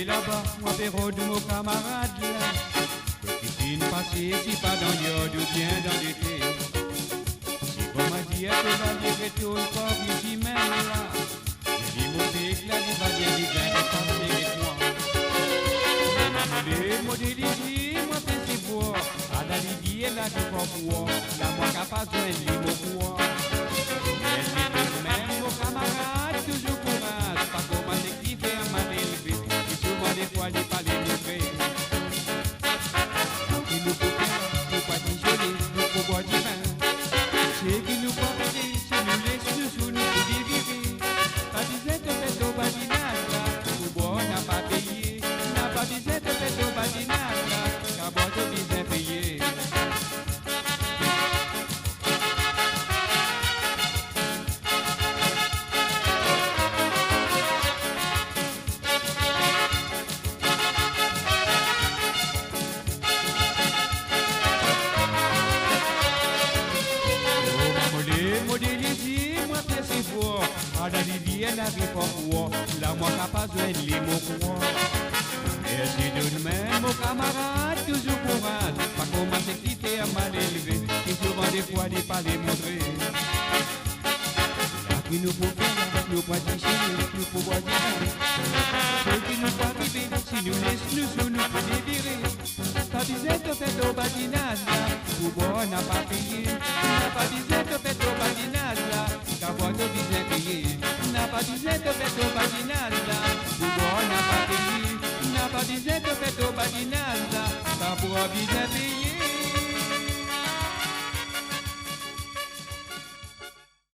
aller là-bas, moi Péro de mon camarade là. Petite passée, si pas dans l'iode ou bien dans l'été. Si vous m'a dit, elle va dire que tout le corps ici même là. J'ai dit, mon éclat, il va dire, il vient de passer avec moi. Les modèles, moi c'est pour. À la Libye, elle a du corps pour. La moi capable de lui, mon pour. Elle dit tout même, mon camarade, toujours courage. Pas comment t'écrire, à m'a élevé. Et souvent des fois, il fallait me faire. Et nous pouvons pas déjeuner, nous pouvons boire du vin. C'est qui nous peut aider, c'est nous laisse nous sous nous pour vivre. Pas disait de faire au badinage là, pour boire n'a pas payé. N'a pas disait de faire au badinage là, car boire de disait payé. Modélisé, moi c'est fort. À la rivière, la vie pour moi. Là, moi capable de les mots pour. Et si de même, mon camarade, toujours courage. Pas comment s'exciter à mal élevé. Et souvent des fois, des pas les montrer. Là, qui nous faut faire, nous pas déchirer, nous pouvons dire. Ce qui nous pas vivre, si nous laisse nous sous nous pour les virer. Pas disait de faire au badinage là, pour boire n'a pas payé. N'a pas disait de faire au badinage là, car boire de bien payé. N'a pas disait de faire au